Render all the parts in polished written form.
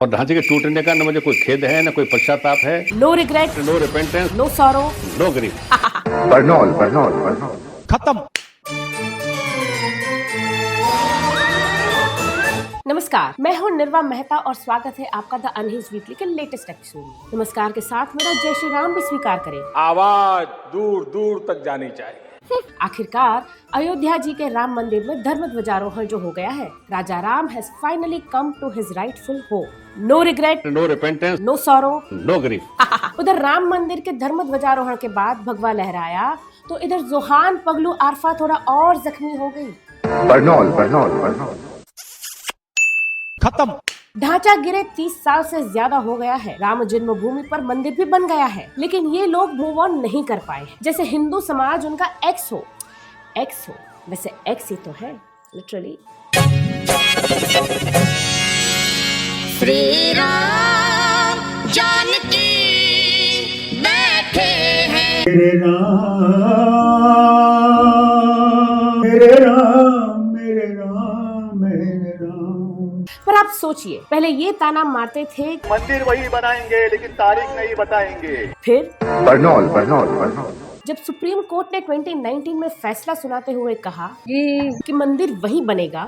और ढांचे के टूटने का न मुझे कोई खेद है न कोई पश्चाताप है। No regret, no repentance, no sorrow, no grief. Burnol खत्म। नमस्कार, मैं हूं निर्वा मेहता और स्वागत है आपका द अनहिंज्ड वीकली के लेटेस्ट एपिसोड में। नमस्कार के साथ मेरा जय श्री राम भी स्वीकार करें। आवाज दूर दूर तक जानी चाहिए। आखिरकार अयोध्या जी के राम मंदिर में धर्म ध्वजारोहण जो हो गया है, Raja Ram has finally come to his rightful home. No regret, no repentance, no sorrow, no grief. उधर राम मंदिर के धर्म ध्वजारोहण के बाद भगवा लहराया तो इधर जोहान पगलू आरफा थोड़ा और जख्मी हो गई। बर्नौल खत्म। ढांचा गिरे 30 साल से ज्यादा हो गया है। राम जन्मभूमि पर मंदिर भी बन गया है, लेकिन ये लोग मूव ऑन नहीं कर पाए। जैसे हिंदू समाज उनका एक्स हो, वैसे एक्स ही तो है लिटरली। श्री राम जानकी बैठे हैं। मेरे राम। पर आप सोचिए, पहले ये ताना मारते थे मंदिर वही बनाएंगे लेकिन तारीख नहीं बताएंगे। फिर बर्नौल जब सुप्रीम कोर्ट ने 2019 में फैसला सुनाते हुए कहा कि मंदिर वही बनेगा,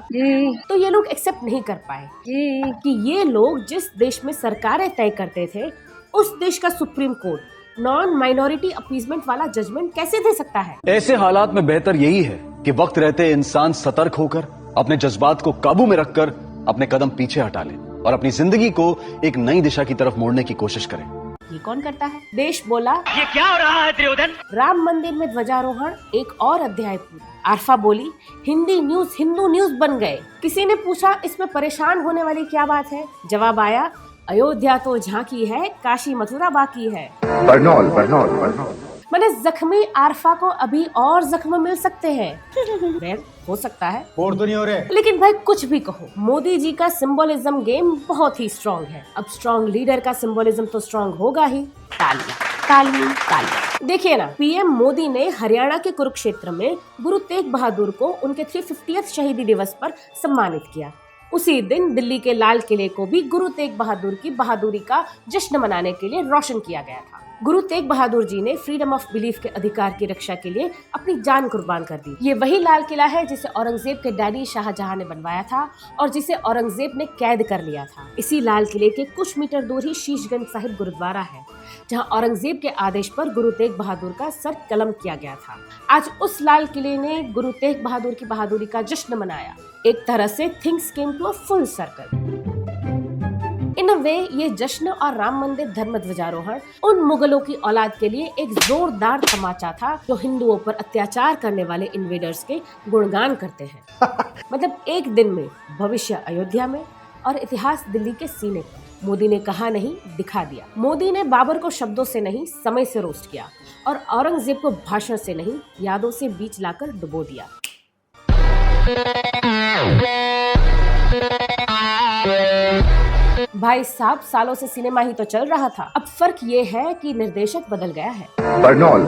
तो ये लोग एक्सेप्ट नहीं कर पाए कि ये लोग जिस देश में सरकारें तय करते थे, उस देश का supreme court non minority appeasement वाला जजमेंट कैसे दे सकता है। ऐसे हालात में बेहतर यही है कि वक्त रहते इंसान सतर्क होकर अपने जज्बात को काबू में रखकर अपने कदम पीछे हटा ले और अपनी जिंदगी को एक नई दिशा की तरफ मोड़ने की कोशिश करें। ये कौन करता है? देश बोला, ये क्या हो रहा है दुर्योधन? राम मंदिर में ध्वजारोहण एक और अध्याय पूरा। आरफा बोली, हिंदू न्यूज बन गए। किसी ने पूछा इसमें परेशान होने वाली क्या बात है? जवाब आया, अयोध्या तो झांकी है, काशी मथुरा बाकी है। बर्नौल मैंने जख्मी आरफा को अभी और जख्म मिल सकते हैं। हो सकता है, बोर तो नहीं हो रहे। लेकिन भाई कुछ भी कहो, मोदी जी का सिंबोलिज्म गेम बहुत ही स्ट्रॉन्ग है। अब स्ट्रॉन्ग लीडर का सिंबोलिज्म तो स्ट्रॉन्ग होगा ही। तालियां। देखिए ना, पीएम मोदी ने हरियाणा के कुरुक्षेत्र में गुरु तेग बहादुर को उनके 350th शहीदी दिवस पर सम्मानित किया। उसी दिन दिल्ली के लाल किले को भी गुरु तेग बहादुर की बहादुरी का जश्न मनाने के लिए रोशन किया गया था। गुरु तेग बहादुर जी ने फ्रीडम ऑफ बिलीफ के अधिकार की रक्षा के लिए अपनी जान कुर्बान कर दी। ये वही लाल किला है जिसे औरंगजेब के डैडी शाहजहां ने बनवाया था और जिसे औरंगजेब ने कैद कर लिया था। इसी लाल किले के कुछ मीटर दूर ही शीशगंज साहिब गुरुद्वारा है, जहां औरंगजेब के आदेश पर गुरु तेग बहादुर का सर कलम किया गया था। आज उस लाल किले ने गुरु तेग बहादुर की बहादुरी का जश्न मनाया। एक तरह से things came to a full circle. In a way ये जश्न और राम मंदिर धर्म ध्वजारोहण उन मुगलों की औलाद के लिए एक जोरदार तमाचा था जो हिंदुओं पर अत्याचार करने वाले इन्वेडर्स के गुणगान करते हैं। मतलब एक दिन में भविष्य अयोध्या में और इतिहास दिल्ली के सीने पर। मोदी ने कहा नहीं, दिखा दिया। मोदी ने बाबर को शब्दों से नहीं, समय से रोस्ट किया और औरंगजेब को भाषण से नहीं, यादों से बीच लाकर डुबो दिया। भाई साहब, सालों से सिनेमा ही तो चल रहा था। अब फर्क ये है कि निर्देशक बदल गया है। बर्नौल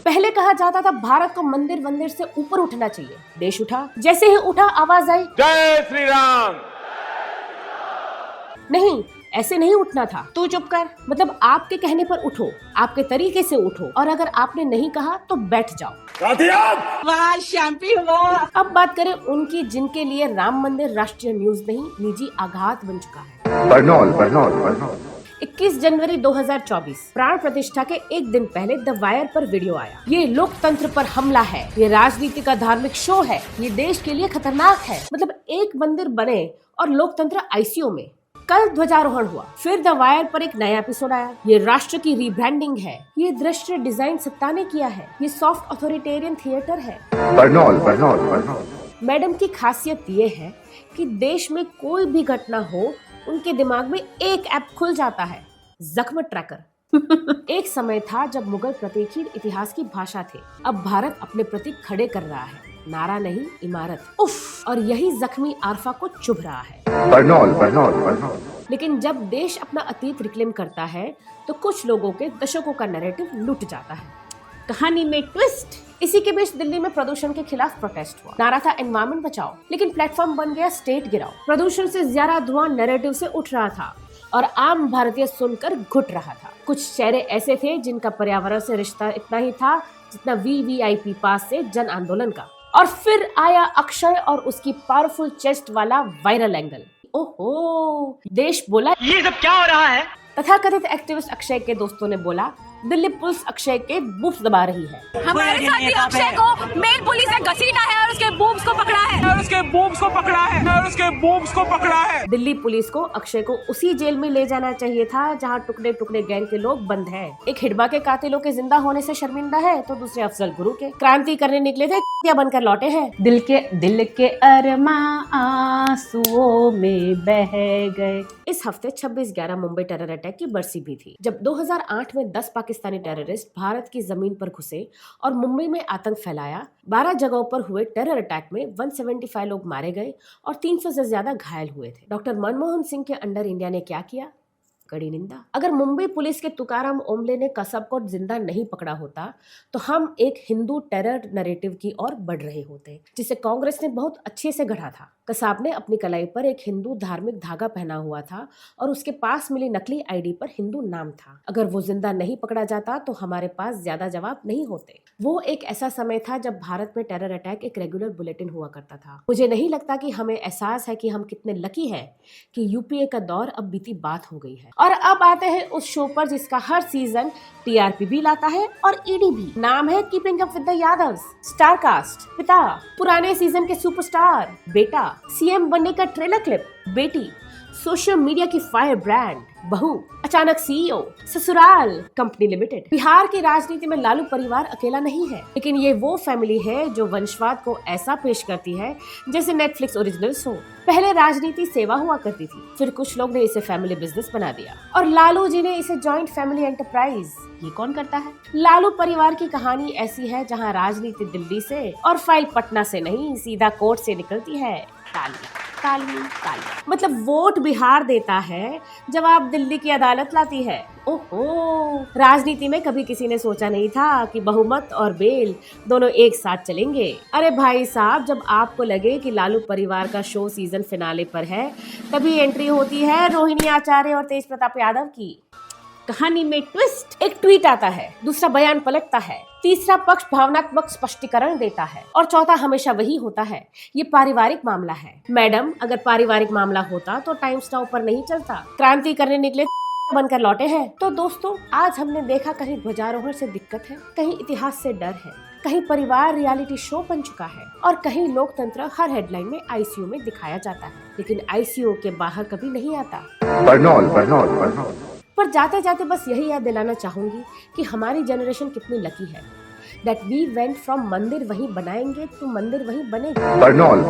पहले कहा जाता था भारत को मंदिर वंदिर से ऊपर उठना चाहिए। देश उठा, जैसे ही उठा आवाज आई, जय श्री राम। नहीं, ऐसे नहीं उठना था। तू चुप कर। मतलब आपके कहने पर उठो, आपके तरीके से उठो, और अगर आपने नहीं कहा तो बैठ जाओ। अब बात करें उनकी जिनके लिए राम मंदिर राष्ट्रीय न्यूज नहीं, निजी आघात बन चुका है। बर्नौल 21 जनवरी 2024 प्राण प्रतिष्ठा के एक दिन पहले द वायर पर वीडियो आया। ये लोकतंत्र पर हमला है, ये राजनीति का धार्मिक शो है, ये देश के लिए खतरनाक है। मतलब एक मंदिर बने और लोकतंत्र आईसीयू में। कल ध्वजारोहण हुआ, फिर द वायर पर एक नया एपिसोड आया। ये राष्ट्र की रीब्रांडिंग है, ये दृश्य डिजाइन सत्ता ने किया है, ये सॉफ्ट ऑथोरिटेरियन थिएटर है। बर्नौल मैडम की खासियत ये है कि देश में कोई भी घटना हो, उनके दिमाग में एक ऐप खुल जाता है, जख्म ट्रैकर। एक समय था जब मुगल प्रतीक ही इतिहास की भाषा थे। अब भारत अपने प्रतीक खड़े कर रहा है, नारा नहीं इमारत। उफ, और यही जख्मी आरफा को चुभ रहा है। बर्नौल लेकिन जब देश अपना अतीत रिक्लेम करता है तो कुछ लोगों के दशकों का नैरेटिव लुट जाता है। कहानी में ट्विस्ट, इसी के बीच दिल्ली में प्रदूषण के खिलाफ प्रोटेस्ट हुआ। नारा था एनवायरमेंट बचाओ, लेकिन प्लेटफॉर्म बन गया स्टेट गिराओ। प्रदूषण से ज्यादा धुआं नैरेटिव से उठ रहा था और आम भारतीय सुनकर घुट रहा था। कुछ चेहरे ऐसे थे जिनका पर्यावरण से रिश्ता इतना ही था जितना वीवीआईपी पास से जन आंदोलन का। और फिर आया अक्षय और उसकी पावरफुल चेस्ट वाला वायरल एंगल। ओहो, देश बोला ये सब क्या हो रहा है? तथाकथित एक्टिविस्ट अक्षय के दोस्तों ने बोला दिल्ली पुलिस अक्षय के बूब्स दबा रही है। हमारे साथ भी अक्षय को मेन पुलिस ने घसीटा है और उसके बूब्स को पकड़ा है। दिल्ली पुलिस को अक्षय को उसी जेल में ले जाना चाहिए था जहां टुकड़े टुकड़े गैंग के लोग बंद हैं। एक हिडबा के कातिलों के जिंदा होने से शर्मिंदा है तो दूसरे अफजल गुरु के क्रांति करने निकले थे क्या बनकर लौटे हैं। दिल के अरमा आंसुओं में बह गए। इस हफ्ते 26/11 मुंबई टेरर अटैक की बरसी भी थी, जब 2008 में 10 पाकिस्तानी टेररिस्ट भारत की जमीन पर घुसे और मुंबई में आतंक फैलाया। 12 जगहों पर हुए टेरर अटैक में 175 लोग मारे गए और 300 से ज्यादा घायल हुए थे। डॉक्टर मनमोहन सिंह के अंडर इंडिया ने क्या किया? कड़ी निंदा। अगर मुंबई पुलिस के तुकाराम ओमले ने कसब को जिंदा नहीं पकड़ा होता तो हम एक हिंदू टेरर नैरेटिव की ओर बढ़ रहे होते, जिसे कांग्रेस ने बहुत अच्छे से गढ़ा था। कसाब ने अपनी कलाई पर एक हिंदू धार्मिक धागा पहना हुआ था और उसके पास मिली नकली आईडी पर हिंदू नाम था। अगर वो जिंदा नहीं पकड़ा जाता तो हमारे पास ज्यादा जवाब नहीं होते। वो एक ऐसा समय था जब भारत में टेरर अटैक एक रेगुलर बुलेटिन हुआ करता था। मुझे नहीं लगता कि हमें एहसास है कि हम कितने लकी हैं कि यूपीए का दौर अब बीती बात हो गई है। और अब आते हैं उस शो पर जिसका हर सीजन टीआरपी भी लाता है और ईडी भी। नाम है keeping up with the Yadavs. Star cast, पिता, पुराने सीजन के सुपरस्टार, बेटा, सीएम बनने का ट्रेलर क्लिप, बेटी, सोशल मीडिया की फायर ब्रांड, बहू, अचानक सीईओ, ससुराल कंपनी लिमिटेड। बिहार की राजनीति में लालू परिवार अकेला नहीं है, लेकिन ये वो फैमिली है जो वंशवाद को ऐसा पेश करती है जैसे नेटफ्लिक्स ओरिजिनल्स हो। पहले राजनीति सेवा हुआ करती थी, फिर कुछ लोग ने इसे फैमिली बिजनेस बना दिया और लालू जी ने इसे जॉइंट फैमिली एंटरप्राइज। ये कौन करता है? लालू परिवार की कहानी ऐसी है जहाँ राजनीति दिल्ली से और फाइल पटना से नहीं, सीधा कोर्ट से निकलती है। ताली मतलब वोट बिहार देता है, जवाब दिल्ली की अदालत लाती है। ओहो, राजनीति में कभी किसी ने सोचा नहीं था कि बहुमत और बेल दोनों एक साथ चलेंगे। अरे भाई साहब, जब आपको लगे कि लालू परिवार का शो सीजन फिनाले पर है, तभी एंट्री होती है रोहिणी आचार्य और तेज प्रताप यादव की। कहानी में ट्विस्ट, एक ट्वीट आता है, दूसरा बयान पलटता है, तीसरा पक्ष भावनात्मक स्पष्टीकरण देता है और चौथा हमेशा वही होता है, ये पारिवारिक मामला है। मैडम, अगर पारिवारिक मामला होता तो टाइम्स नाउ पर नहीं चलता। क्रांति करने निकले बनकर लौटे हैं। तो दोस्तों, आज हमने देखा कहीं ध्वजारोहण से दिक्कत है, कहीं इतिहास से डर है, कहीं परिवार रियलिटी शो बन चुका है और कहीं लोकतंत्र हर हेडलाइन में आईसीयू में दिखाया जाता है, लेकिन आईसीयू के बाहर कभी नहीं आता। बर्नौल। पर जाते जाते बस यही याद दिलाना चाहूंगी कि हमारी जनरेशन कितनी लकी है that we went from मंदिर वहीं बनाएंगे तो मंदिर वहीं बनेगा। बर्नौल।